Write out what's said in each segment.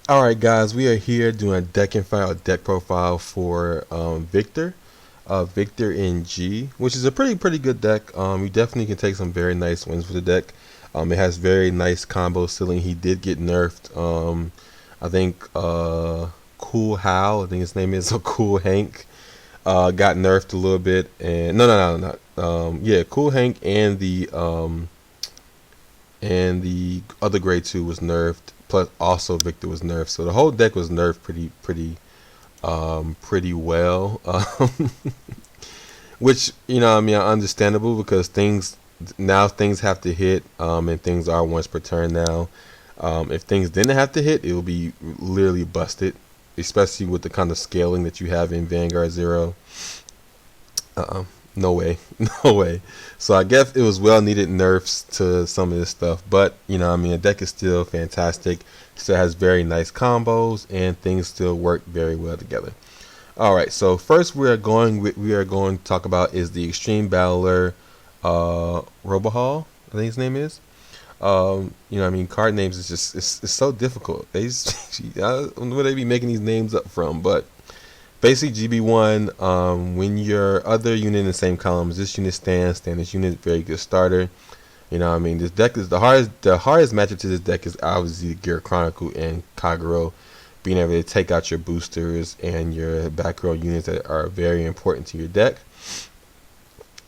Alright guys, we are here doing a deck and file deck profile for Victor in G, which is a pretty good deck. You definitely can take some very nice wins with the deck. It has very nice combo ceiling. He did get nerfed. I think Cool Hal, I think his name is, so Cool Hank, got nerfed a little bit. And no, not yeah, Cool Hank and the other grade 2 was nerfed. Plus, also Victor was nerfed. So the whole deck was nerfed pretty well. Which I mean, understandable because things have to hit, and things are once per turn now. If things didn't have to hit, it will be literally busted, especially with the kind of scaling that you have in Vanguard Zero. No way, no way. So I guess it was well needed nerfs to some of this stuff, but I mean, the deck is still fantastic. Still has very nice combos, and things still work very well together. All right, so first we are going to talk about is the Extreme Battler, Robohall, I think his name is. I mean, card names is just it's so difficult. They just, I don't know where they be making these names up from, but basically, GB1, when your other unit in the same column is this unit stands, this unit very good starter. What I mean, this deck is the hardest matchup to this deck is obviously Gear Chronicle and Kagero, being able to take out your boosters and your back row units that are very important to your deck.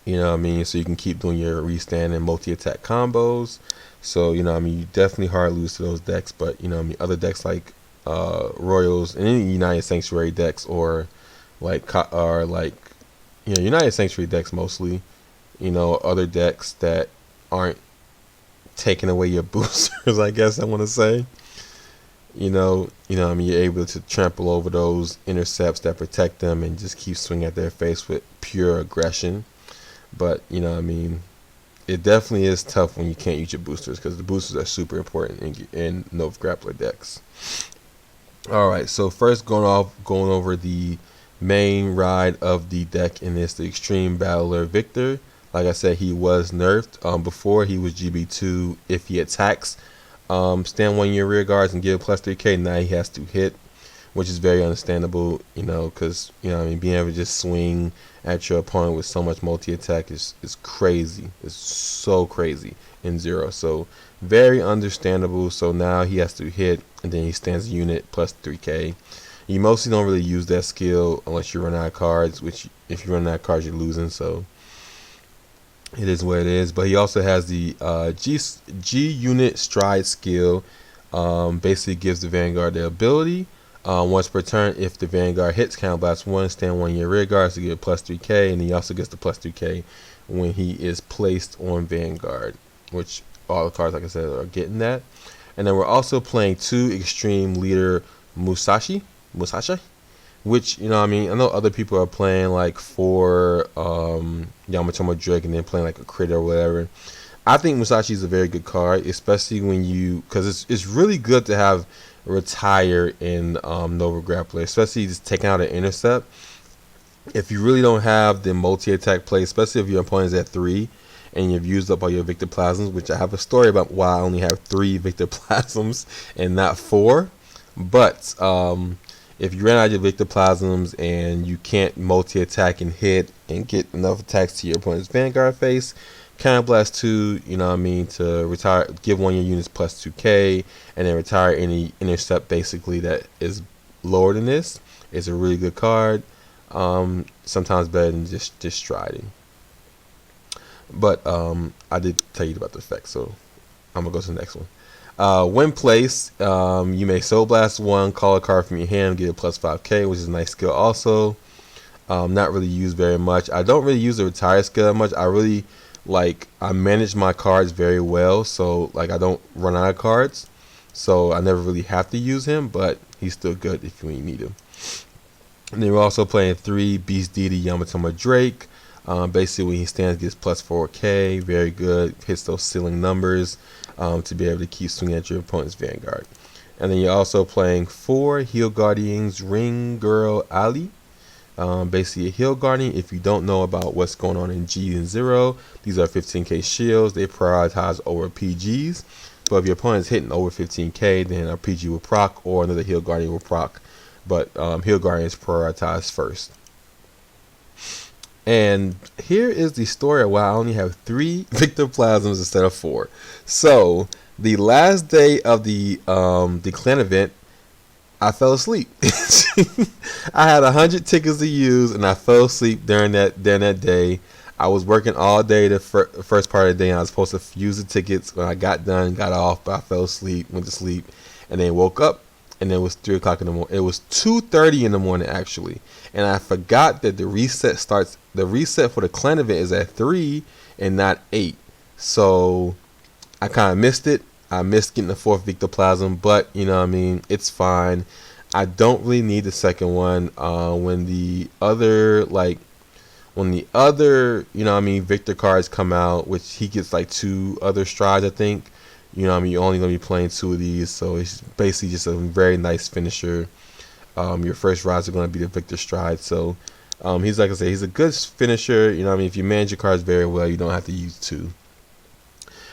What I mean, so you can keep doing your restand and multi-attack combos. So what I mean, you definitely hard lose to those decks, but what I mean, other decks like Royals and any United Sanctuary decks, or United Sanctuary decks mostly, other decks that aren't taking away your boosters, I guess I want to say. I mean, you're able to trample over those intercepts that protect them and just keep swinging at their face with pure aggression. But I mean, it definitely is tough when you can't use your boosters, because the boosters are super important in Nova Grappler decks. All right, so first going over the main ride of the deck in this, the Extreme Battler Victor. Like I said, he was nerfed. Before, he was GB2 if he attacks. Stand 1 year rear guards and give plus 3k. Now he has to hit, which is very understandable, because I mean, being able to just swing at your opponent with so much multi-attack is crazy. It's so crazy in Zero. So very understandable. So now he has to hit, and then he stands a unit plus 3k. You mostly don't really use that skill unless you run out of cards, which if you run out of cards, you're losing. So it is what it is. But he also has the G unit stride skill. Basically gives the Vanguard the ability, once per turn, if the Vanguard hits, counterblast 1, stand 1 year rear guards to get plus 3k, and he also gets the plus 3k when he is placed on Vanguard, which all the cards, like I said, are getting that. And then we're also playing 2 Extreme Leader Musashi, which I mean, I know other people are playing like 4 Yamatomo Drake and then playing like a crit or whatever. I think Musashi is a very good card, especially because it's really good to have retire in Nova Grappler, especially just taking out an intercept. If you really don't have the multi-attack play, especially if your opponent is at 3 and you've used up all your Victor-plasmas, which I have a story about why I only have 3 Victor-plasmas and not 4. But if you ran out of your Victor-plasmas and you can't multi-attack and hit and get enough attacks to your opponent's Vanguard face, Counterblast 2, what I mean, to retire, give 1 of your units plus 2k, and then retire any intercept basically that is lower than this. It's a really good card. Sometimes better than just striding. But I did tell you about the effect, so I'm gonna go to the next one. When placed, you may Soul Blast 1, call a card from your hand, get a plus 5k, which is a nice skill also. Not really used very much. I don't really use the retire skill that much. I manage my cards very well, so like I don't run out of cards, so I never really have to use him, but he's still good if you need him. And then we're also playing 3 Beast Deity Yamatomo Drake. Basically when he stands, gets plus 4k, very good, hits those ceiling numbers, to be able to keep swinging at your opponent's Vanguard. And then you're also playing 4 Heal Guardians Ring Girl Ali. Basically a heal guardian. If you don't know about what's going on in G and Zero, these are 15k shields. They prioritize over PGs. But if your opponent's hitting over 15k, then a PG will proc or another Heal Guardian will proc. But Heal Guardian is prioritized first. And here is the story of why I only have 3 Vic-ten-plasmas instead of 4. So the last day of the clan event, I fell asleep. I had 100 tickets to use, and I fell asleep during that day. I was working all day the first part of the day, and I was supposed to use the tickets. When I got done, got off, but I fell asleep, went to sleep, and then woke up, and it was 3 o'clock in the morning. It was 2:30 in the morning actually, and I forgot that the reset for the clan event is at 3 and not 8. So I kind of missed it. I missed getting the 4th Vic-ten-plasma, but you know what I mean, it's fine. I don't really need the second one. When the other you know what I mean, Victor cards come out, which he gets like 2 other strides, I think. You know what I mean, you're only going to be playing 2 of these, so it's basically just a very nice finisher. Your first rides are going to be the Victor stride, so he's, like I say, he's a good finisher. You know what I mean, if you manage your cards very well, you don't have to use 2.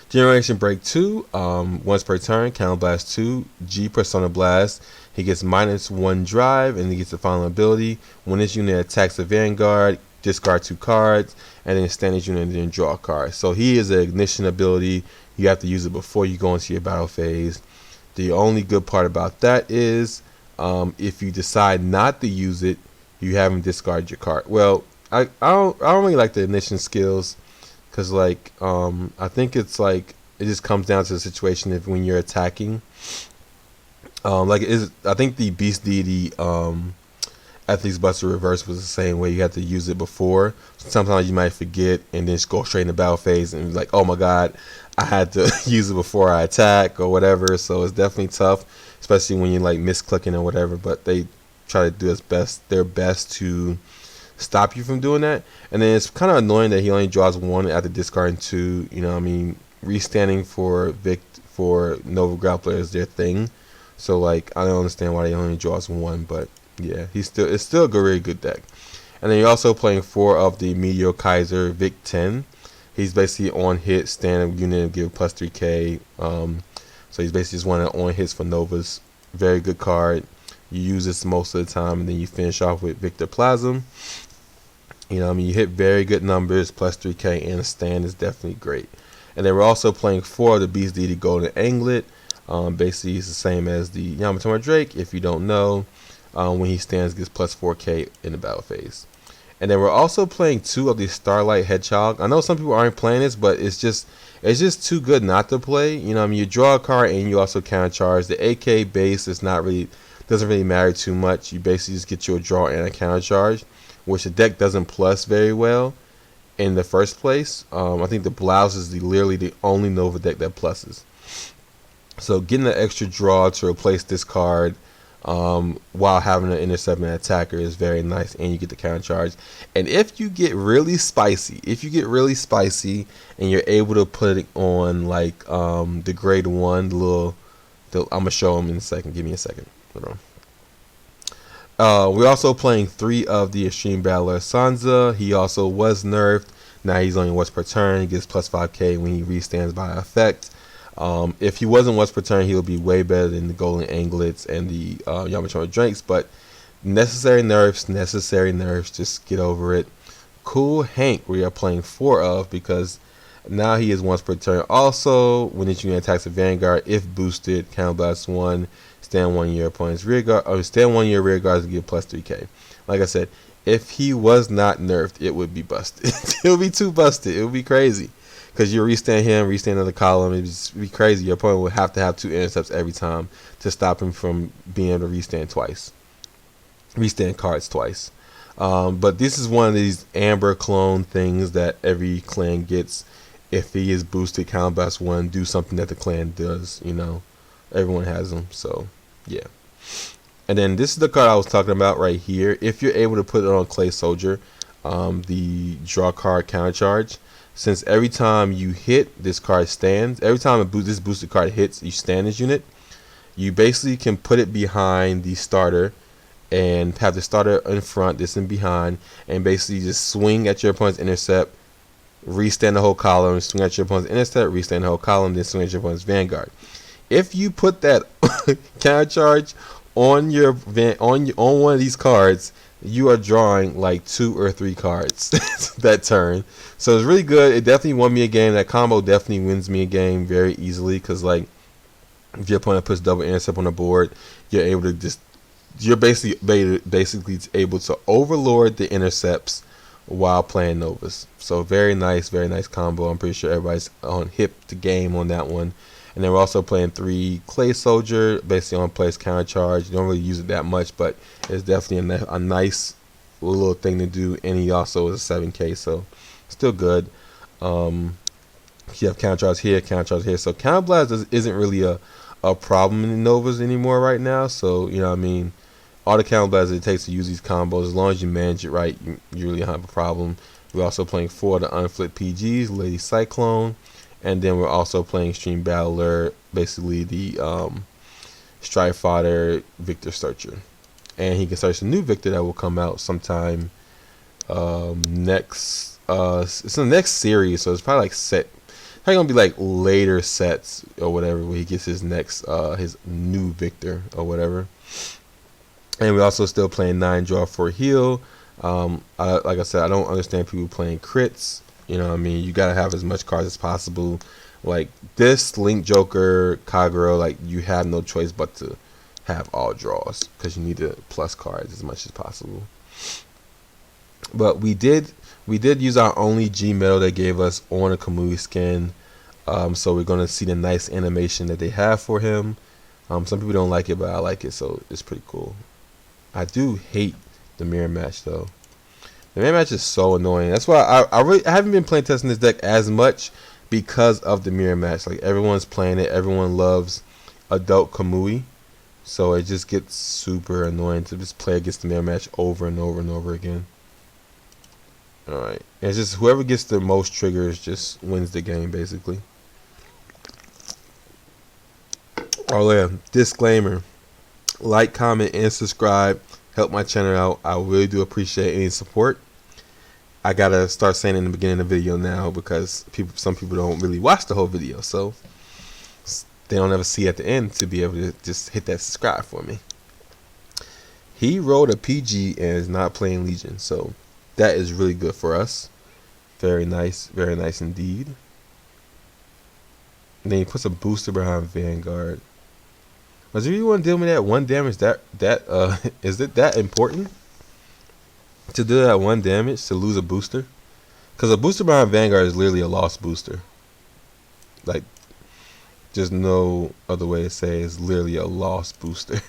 Generation Break 2, once per turn, Counter Blast 2, G Persona Blast. He gets -1 drive, and he gets the final ability. When this unit attacks the Vanguard, discard 2 cards, and then stand his unit and then draw a card. So he is an ignition ability. You have to use it before you go into your battle phase. The only good part about that is if you decide not to use it, you haven't discarded your card. Well, I don't really like the ignition skills, because like I think it's like it just comes down to the situation if when you're attacking. I think the Beast Deity Ethics Buster Reverse was the same way. You had to use it before. Sometimes you might forget and then just go straight in the battle phase and be like, oh my god, I had to use it before I attack or whatever. So it's definitely tough, especially when you're like misclicking or whatever. But they try to do their best to stop you from doing that. And then it's kind of annoying that he only draws 1 after discarding 2. You know what I mean? Restanding for Nova Grappler is their thing. So like I don't understand why he only draws 1, but yeah, it's still a really good deck. And then you're also playing 4 of the Meteor Kaiser Vic-10. He's basically on hit, stand unit and give plus 3k. So he's basically just one of the on hits for Novas. Very good card. You use this most of the time, and then you finish off with Vic-ten-plasma. You know what I mean, you hit very good numbers, plus 3k, and a stand is definitely great. And then we're also playing 4 of the Beast Deity Golden Anglet. Basically it's the same as the Yamato Drake. If you don't know, when he stands, gets plus 4k in the battle phase. And then we're also playing 2 of the Starlight Hedgehog. I know some people aren't playing this, but it's just too good not to play. You know what I mean, you draw a card and you also counter charge. The AK base doesn't really matter too much. You basically just get your draw and a counter charge, which the deck doesn't plus very well in the first place. I think the Blouse is literally the only Nova deck that pluses. So getting an extra draw to replace this card while having an intercept and attacker is very nice, and you get the counter charge. And if you get really spicy, and you're able to put it on like the grade 1, I'm gonna show them in a second. Give me a second. Hold on. We're also playing 3 of the Extreme Battler Sansa. He also was nerfed. Now he's only once per turn. He gets plus 5k when he restands by effect. If he wasn't once per turn, he would be way better than the Golden Anglets and the Yamato Drakes. But necessary nerfs. Just get over it. Cool Hank, we are playing 4 of, because now he is once per turn. Also, when each unit attacks a Vanguard, if boosted, Counter Blast 1, stand 1 your opponent's rear guard, or stand 1 your rear guards to give plus 3k. Like I said, if he was not nerfed, it would be busted. It would be too busted. It would be crazy. Because you restand him, restand another column, it would just be crazy. Your opponent would have to have 2 intercepts every time to stop him from being able to restand cards twice. But this is one of these Amber clone things that every clan gets. If he is boosted, Counter Blast 1, do something that the clan does. You know, everyone has them. So yeah. And then this is the card I was talking about right here. If you're able to put it on Clay Soldier, the draw card counter charge. Since every time you hit, this card stands. Every time this boosted card hits, you stand this unit. You basically can put it behind the starter and have the starter in front, this in behind, and basically just swing at your opponent's intercept restand the whole column, swing at your opponent's intercept, restand the whole column, then swing at your opponent's Vanguard. If you put that counter charge on your on one of these cards, you are drawing like 2 or 3 cards that turn. So it's really good. It definitely won me a game. That combo definitely wins me a game very easily, because like if your opponent puts double intercept on the board, you're able to just basically able to overlord the intercepts while playing Novas. So very nice combo. I'm pretty sure everybody's on hip to game on that one. And then we're also playing 3 Clay Soldier, basically on place counter charge. You don't really use it that much, but it's definitely a nice little thing to do. And he also is a 7K, so still good. You have counter charge here, counter charge here. So counter blast isn't really a problem in Novas anymore right now. So you know what I mean. All the counter blasts it takes to use these combos, as long as you manage it right, you really don't have a problem. We're also playing 4 of the unflipped PGs, Lady Cyclone. And then we're also playing Extreme Battler, basically the Strike Fighter Victor Searcher. And he can search a new Victor that will come out sometime next. It's the next series, so it's probably like probably gonna be like later sets or whatever, where he gets his next his new Victor or whatever. And we're also still playing 9 draw for heal. Like I said, I don't understand people playing crits. You know what I mean? You gotta have as much cards as possible. Like this Link Joker Kagero, like you have no choice but to have all draws, because you need to plus cards as much as possible. But we did use our only G medal they gave us on a Kamui skin. So we're gonna see the nice animation that they have for him. Some people don't like it, but I like it, so it's pretty cool. I do hate the mirror match though. The mirror match is so annoying. That's why I haven't been playing testing this deck as much, because of the mirror match. Like everyone's playing it, everyone loves adult Kamui, so it just gets super annoying to just play against the mirror match over and over and over again. Alright, it's just whoever gets the most triggers just wins the game basically. Oh yeah, disclaimer: like, comment, and subscribe. Help my channel out. I really do appreciate any support. I gotta start saying in the beginning of the video now, because some people don't really watch the whole video, so they don't ever see at the end to be able to just hit that subscribe for me. He rolled a PG and is not playing Legion, so that is really good for us. Very nice indeed. And then he puts a booster behind Vanguard. Was there anyone dealing with that 1 damage? Is it that important to do that 1 damage to lose a booster? Because a booster behind Vanguard is literally a lost booster. Like, just no other way to say it, is literally a lost booster.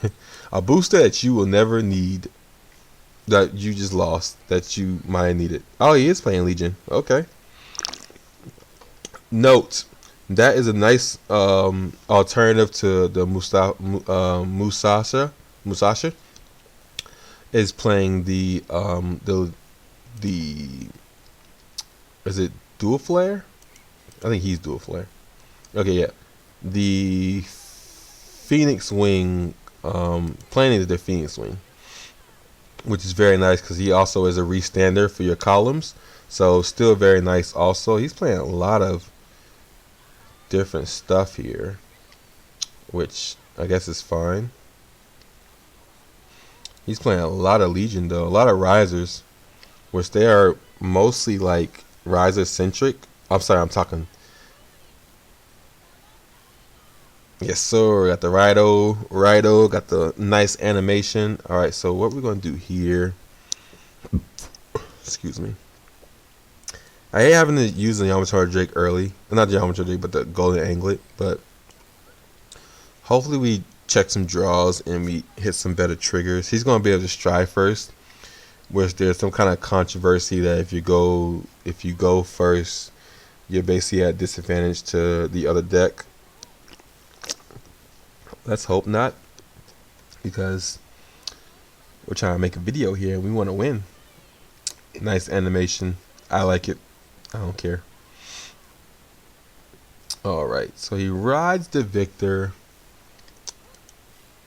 A booster that you will never need, that you just lost, that you might have needed. Oh, he is playing Legion. Okay. Note: that is a nice alternative to the Musashi is playing the is it dual flare? I think he's dual flare. Okay, yeah. The Phoenix Wing, playing the Phoenix Wing, which is very nice because he also is a restander for your columns. So still very nice also. He's playing a lot of different stuff here, which I guess is fine. He's playing a lot of Legion though, a lot of risers, which they are mostly like riser centric. I'm sorry, I'm talking. Yes sir, got the Rido, got the nice animation. Alright, so what we're gonna do here, excuse me, I hate having to use the Yamato Drake early. Not the Yamato Drake, but the Golden Anglet. But hopefully we check some draws and we hit some better triggers. He's going to be able to strike first, which there's some kind of controversy that if you go first, you're basically at disadvantage to the other deck. Let's hope not, because we're trying to make a video here and we want to win. Nice animation. I like it. I don't care. Alright, so he rides the Victor.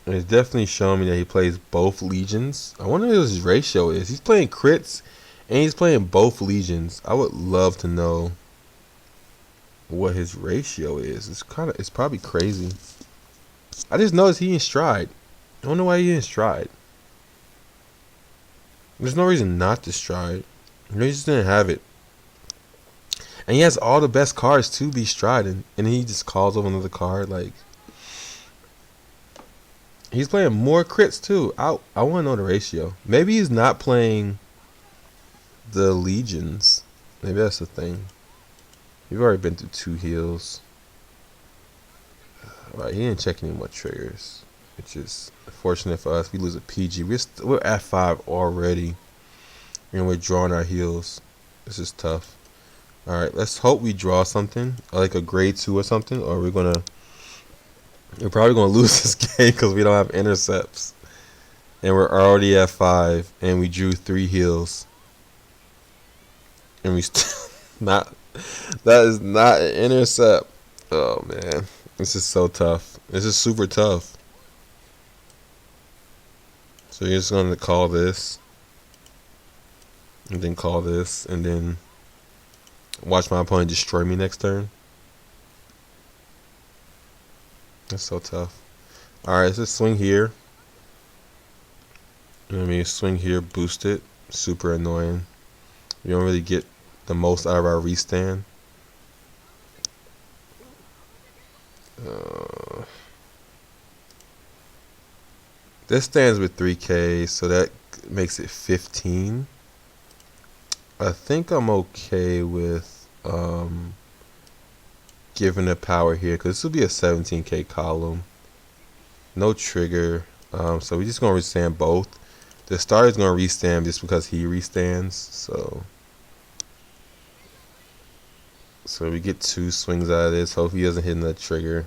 And it's definitely showing me that he plays both Legions. I wonder what his ratio is. He's playing crits And he's playing both Legions. I would love to know what his ratio is. It's probably crazy. I just noticed he in stride. I don't know why he in stride. There's no reason not to stride. He just didn't have it. And he has all the best cards to be striding. And he just calls over another card. Like, he's playing more crits too. I want to know the ratio. Maybe he's not playing the Legions. Maybe that's the thing. We've already been through 2 heals. Alright, he didn't check any more triggers, which is unfortunate for us. We lose a PG. We're at 5 already, and we're drawing our heals. This is tough. Alright, let's hope we draw something, like a grade 2 or something, or we're probably gonna lose this game because we don't have intercepts, and we're already at 5, and we drew 3 heals, and we still not. That is not an intercept. Oh man, this is so tough. This is super tough. So you're just gonna call this, and then call this, and then watch my opponent destroy me next turn. That's so tough. Alright, let's just swing here. You know what I mean? Swing here, boost it. Super annoying. We don't really get the most out of our restand. This stands with 3K, so that makes it 15. I think I'm okay with giving the power here, because this will be a 17K column. No trigger, so we're just going to restand both. The starter's going to restand just because he restands, so we get 2 swings out of this. Hopefully he doesn't hit the trigger.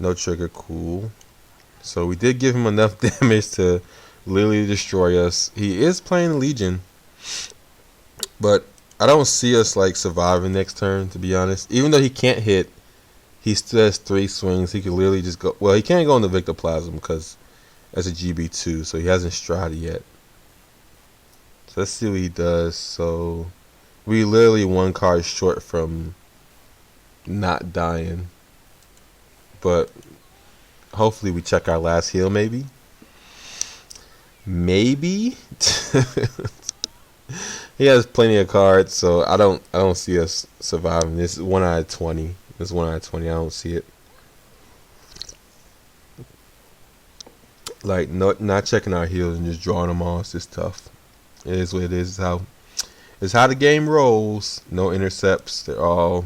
No trigger, cool. So we did give him enough damage to literally destroy us. He is playing Legion, but I don't see us like surviving next turn, to be honest. Even though he can't hit, he still has 3 swings. He could literally just go. Well, he can't go into Victor-plasma because that's a GB2, so he hasn't strided yet. So let's see what he does. So we literally 1 card short from not dying, but hopefully we check our last heal. Maybe. He has plenty of cards, so I don't see us surviving. This is 1 out of 20. This is 1 out of 20. I don't see it. Like, not checking our heals and just drawing them all. It's just tough. It is what it is. It's how the game rolls. No intercepts. They're all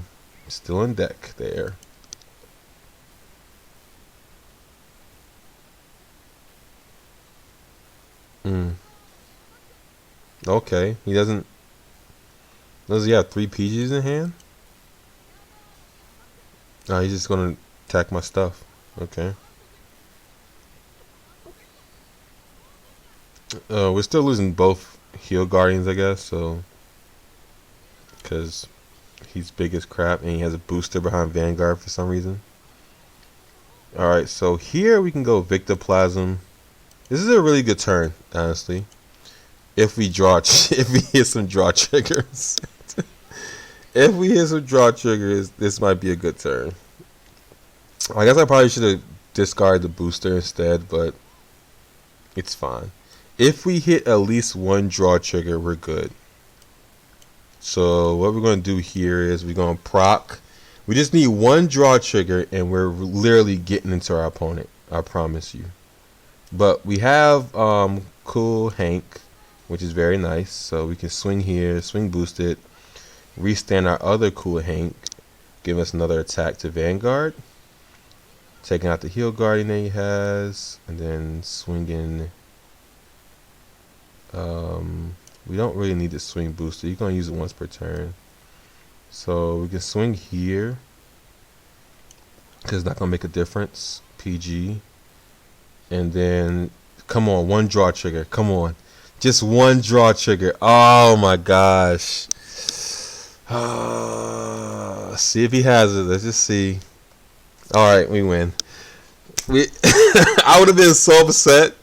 still in deck there. Okay, he doesn't. Does he have 3 PGs in hand? No, he's just gonna attack my stuff. Okay. We're still losing both heal guardians, I guess. So, because he's big as crap and he has a booster behind Vanguard for some reason. All right, so here we can go Victor-plasma. This is a really good turn, honestly. If we hit some draw triggers. If we hit some draw triggers, this might be a good turn. I guess I probably should have discarded the booster instead, but it's fine. If we hit at least 1 draw trigger, we're good. So what we're going to do here is we're going to proc. We just need 1 draw trigger, and we're literally getting into our opponent. I promise you. But we have cool Hank, which is very nice. So we can swing here, swing boost it, restand our other cool Hank, give us another attack to Vanguard, taking out the heal guardian that he has, and then swinging. We don't really need to swing booster. You're gonna use it once per turn. So we can swing here because it's not gonna make a difference. PG, and then come on, 1 draw trigger. Come on. Just 1 draw trigger. Oh my gosh. See if he has it. Let's just see. Alright, we win. I would have been so upset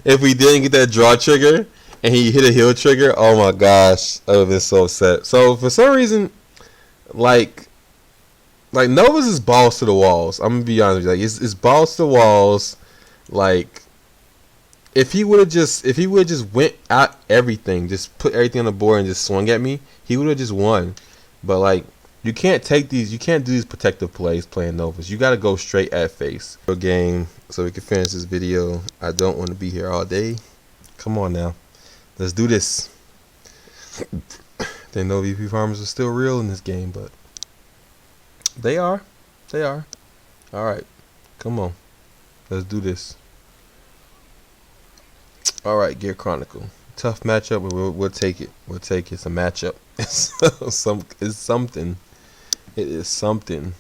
if we didn't get that draw trigger and he hit a heel trigger. Oh my gosh, I would have been so upset. So for some reason, like Novus is balls to the walls. I'm gonna be honest with you. Like it's balls to the walls. Like if he would have just went at everything, just put everything on the board and just swung at me, he would have just won. But like you can't do these protective plays playing Novus. You gotta go straight at face. Game so we can finish this video. I don't want to be here all day. Come on now. Let's do this. Didn't know VP farmers are still real in this game, but they are. They are. Alright. Come on. Let's do this. Alright, Gear Chronicle. Tough matchup, but we'll take it. We'll take it. It's a matchup. It's something. It is something.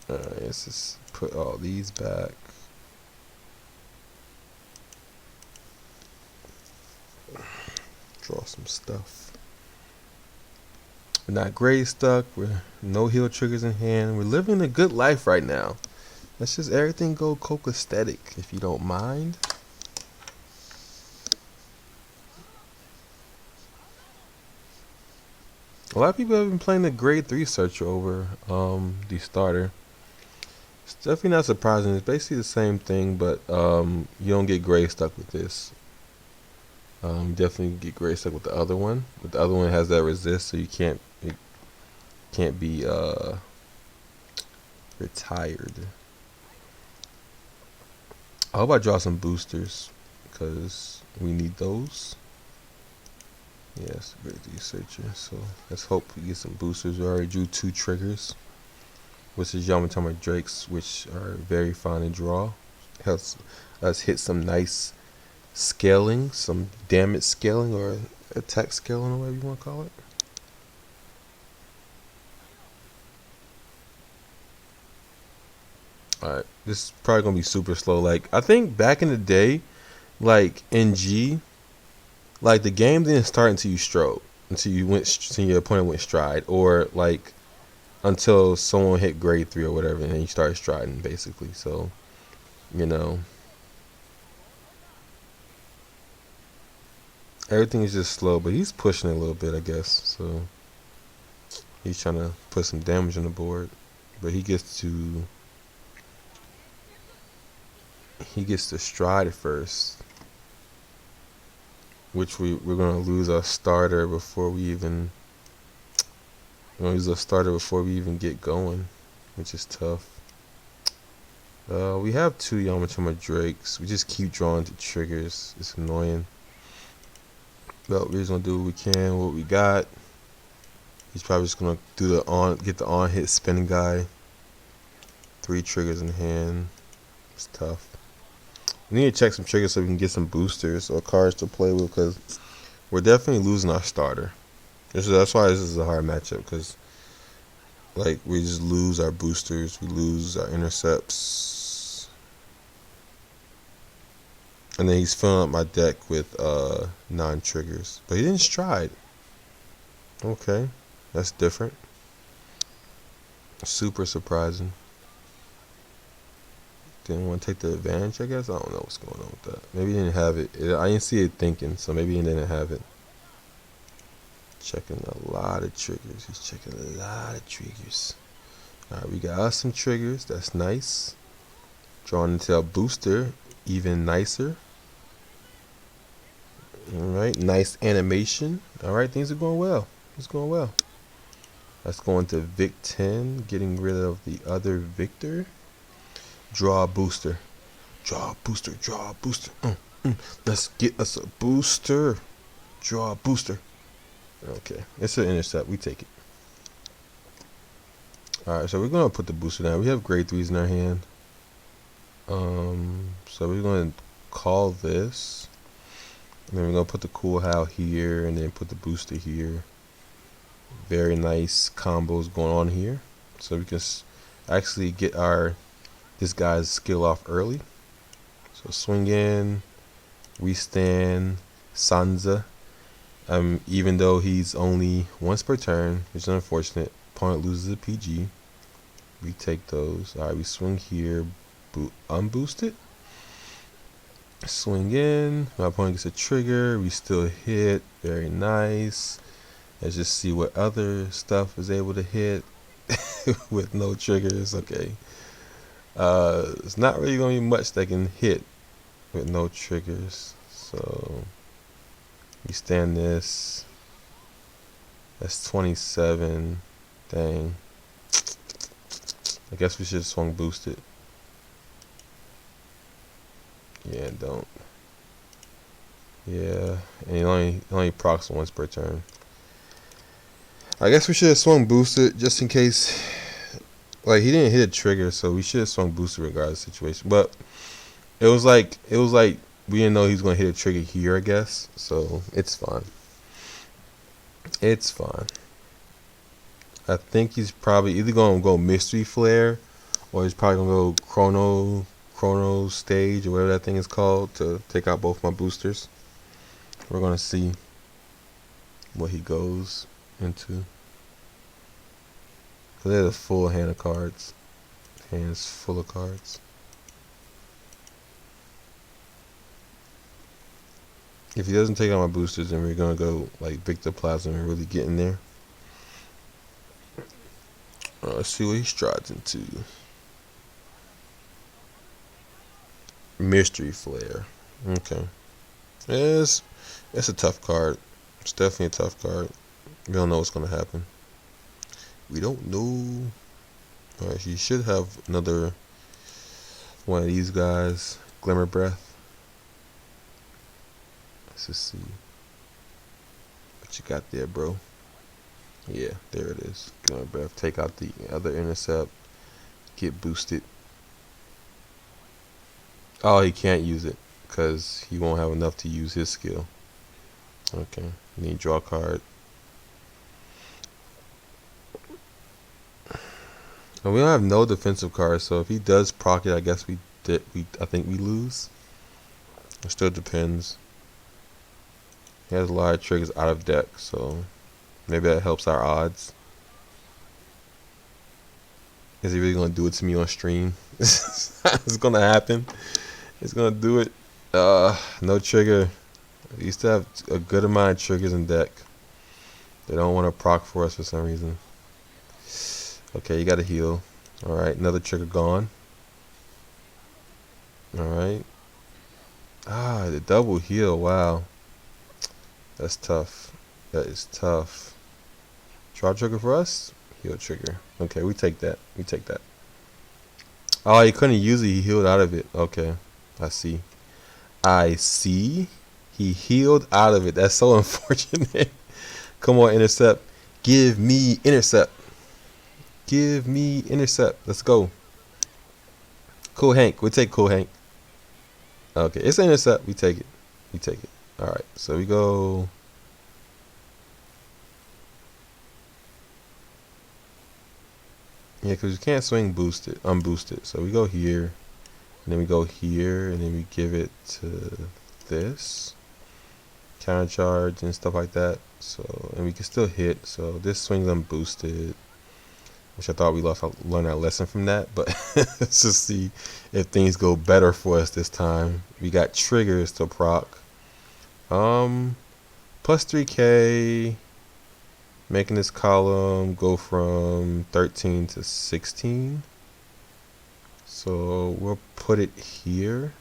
Alright, let's just put all these back. Draw some stuff. We're not grade stuck. We're no heal triggers in hand. We're living a good life right now. Let's just everything go Coke aesthetic, if you don't mind. A lot of people have been playing the grade 3 searcher over the starter. It's definitely not surprising. It's basically the same thing, but you don't get grade stuck with this. Definitely get grade stuck with the other one. But the other one has that resist, so it can't be retired. I hope I draw some boosters because we need those. Yes, grade 3 searcher. So let's hope we get some boosters. We already drew 2 triggers, which is Yamatama Drakes, which are very fine to draw. Helps us hit some nice scaling, some damage scaling or attack scaling, or whatever you want to call it. Alright, this is probably gonna be super slow. Like I think back in the day, like in G, like the game didn't start until you strode, until your opponent went stride, or like until someone hit grade 3 or whatever, and then you start striding basically. So, you know, everything is just slow, but he's pushing it a little bit, I guess. So he's trying to put some damage on the board, but he gets to stride at first, which we're gonna lose our starter before we even get going, which is tough. We have 2 Yamatama Drakes. We just keep drawing to triggers. It's annoying. But we're just gonna do what we can, what we got. He's probably just gonna do get the on hit spinning guy. 3 triggers in hand. It's tough. We need to check some triggers so we can get some boosters or cards to play with, because we're definitely losing our starter. That's why this is a hard matchup, because like we just lose our boosters, we lose our intercepts, and then he's filling up my deck with 9 triggers, but he didn't stride. Okay, that's different. Super surprising. Didn't want to take the advantage, I guess. I don't know what's going on with that. Maybe he didn't have it. I didn't see it thinking, so maybe he didn't have it. Checking a lot of triggers. He's checking a lot of triggers. Alright, we got us some triggers. That's nice. Drawing into a booster. Even nicer. Alright, nice animation. Alright, things are going well. It's going well. Let's go into Vic-ten, getting rid of the other Victor. Draw a booster. Draw a booster. Draw a booster. Let's get us a booster. Draw a booster. Okay. It's an intercept. We take it. Alright, so we're going to put the booster down. We have grade 3s in our hand. So we're going to call this. And then we're going to put the Cool How here. And then put the booster here. Very nice combos going on here. So we can actually get this guy's skill off early. So swing in, restand, Sansa. Even though he's only once per turn, which is unfortunate. Opponent loses a PG. We take those. Alright, we swing here, unboost it. Swing in. My opponent gets a trigger. We still hit. Very nice. Let's just see what other stuff is able to hit with no triggers. Okay. It's not really gonna be much that can hit with no triggers. So we stand this. That's 27. Dang. I guess we should have swung boosted. Yeah, don't. Yeah, and it only procs once per turn. I guess we should have swung boosted just in case. Like, he didn't hit a trigger, so we should have swung boosted regardless of the situation. But it was like we didn't know he was gonna hit a trigger here, I guess. So it's fine. It's fine. I think he's probably either gonna go mystery flare, or he's probably gonna go chrono stage or whatever that thing is called to take out both my boosters. We're gonna see what he goes into. So there's a full hand of cards. Hands full of cards. If he doesn't take out my boosters, then we're gonna go like Vic-ten and really get in there. Let's see what he strides into. Mystery Flare. Okay. It's a tough card. It's definitely a tough card. We don't know what's gonna happen. We don't know. Alright, he should have another one of these guys. Glimmer Breath. Let's just see what you got there, bro. Yeah, there it is. Glimmer Breath. Take out the other intercept. Get boosted. Oh, he can't use it because he won't have enough to use his skill. Okay, you need to draw a card. And we don't have no defensive cards, so if he does proc it, I guess I think we lose. It still depends. He has a lot of triggers out of deck, so maybe that helps our odds. Is he really gonna do it to me on stream? It's gonna happen. It's gonna do it. No trigger. We used to have a good amount of triggers in deck. They don't want to proc for us for some reason. Okay, you gotta heal. Alright, another trigger gone. Alright. The double heal, wow. That's tough. That is tough. Draw trigger for us? Heal trigger. Okay, we take that. We take that. Oh, he couldn't use it. He healed out of it. Okay, I see. I see. He healed out of it. That's so unfortunate. Come on, intercept. Give me intercept. Give me intercept. Let's go. Cool Hank. We take Cool Hank. Okay, it's an intercept. We take it. We take it. Alright, so we go. Yeah, because you can't swing boosted, unboosted. So we go here, and then we go here, and then we give it to this. Counter charge and stuff like that. So, and we can still hit. So this swings unboosted, which I thought we learned our lesson from that. But let's just see if things go better for us this time. We got triggers to proc. Plus 3k. Making this column go from 13 to 16. So we'll put it here.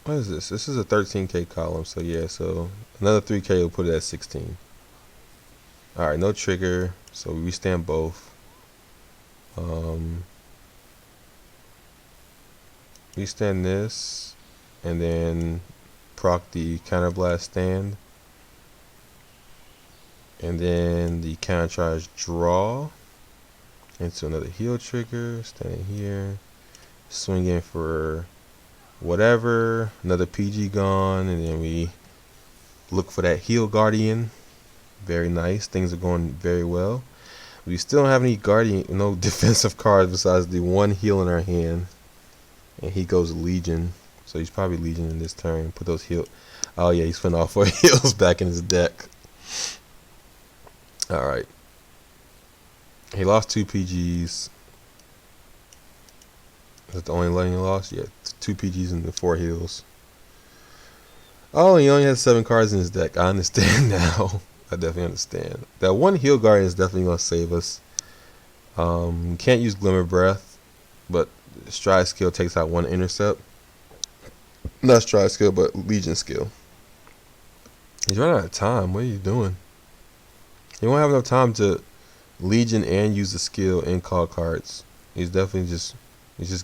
What is this? This is a 13k column. So yeah, so another 3k will put it at 16. Alright, no trigger. So we stand both. We stand this, and then proc the counterblast stand, and then the counter charge draw into another heal trigger. Standing here, swing in for whatever, another PG gone, and then we look for that heal guardian. Very nice. Things are going very well. We still don't have any guardian, no defensive cards besides the one heal in our hand. And he goes Legion, so he's probably Legion in this turn. Put those heal. Oh yeah, he's putting all 4 heals back in his deck. All right, He lost 2 PGs. Is that the only lane he lost? Yeah, 2 PGs and the 4 heals. Oh, he only has 7 cards in his deck. I understand now. I definitely understand. That 1 heal guard is definitely going to save us. Can't use Glimmer Breath, but Stride skill takes out 1 intercept. Not Stride skill, but Legion skill. He's running out of time. What are you doing? He won't have enough time to Legion and use the skill and call cards. He's definitely just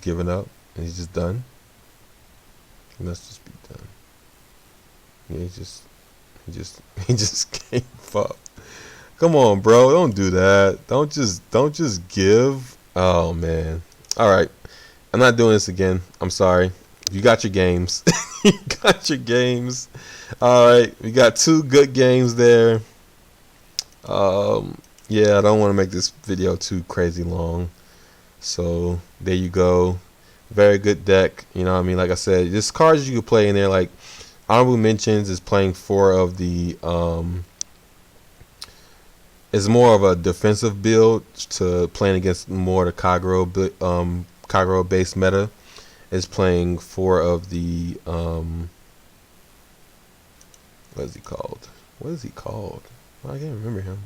giving up and he's just done. He must just be done. Yeah, he just gave up. Come on, bro, don't do that. Don't just give. Oh man. All right, I'm not doing this again. I'm sorry. You got your games. You got your games. All right, we got 2 good games there. Yeah, I don't want to make this video too crazy long. So there you go. Very good deck. You know what I mean? Like I said, there's cards you could play in there. Like honorable mentions is playing 4 of the it's more of a defensive build to playing against more the Kagero based meta. Is playing 4 of the what is he called? What is he called? I can't remember him.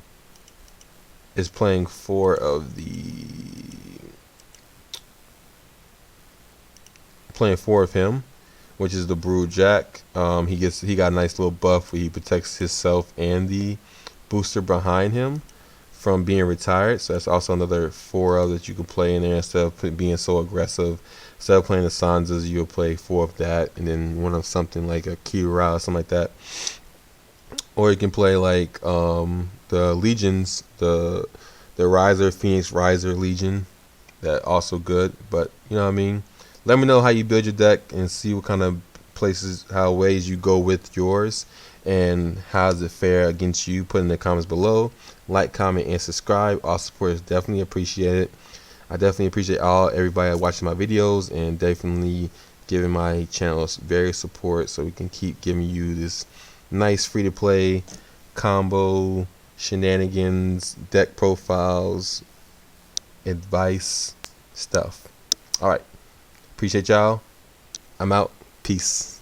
Is playing 4 of him, which is the Brood Jack. He got a nice little buff where he protects himself and the booster behind him from being retired. So that's also another 4 of that you can play in there instead of being so aggressive. Instead of playing the Sanzas, you'll play 4 of that, and then one of something like a Kira or something like that. Or you can play like the Legions, the Riser, Phoenix Riser Legion. That also good. But you know what I mean. Let me know how you build your deck and see what kind of ways you go with yours, and how does it fare against you. Put in the comments below. Like, comment, and subscribe. All support is definitely appreciated. I definitely appreciate everybody watching my videos and definitely giving my channels various support so we can keep giving you this nice free to play combo shenanigans, deck profiles, advice stuff. Alright, appreciate y'all. I'm out. Peace.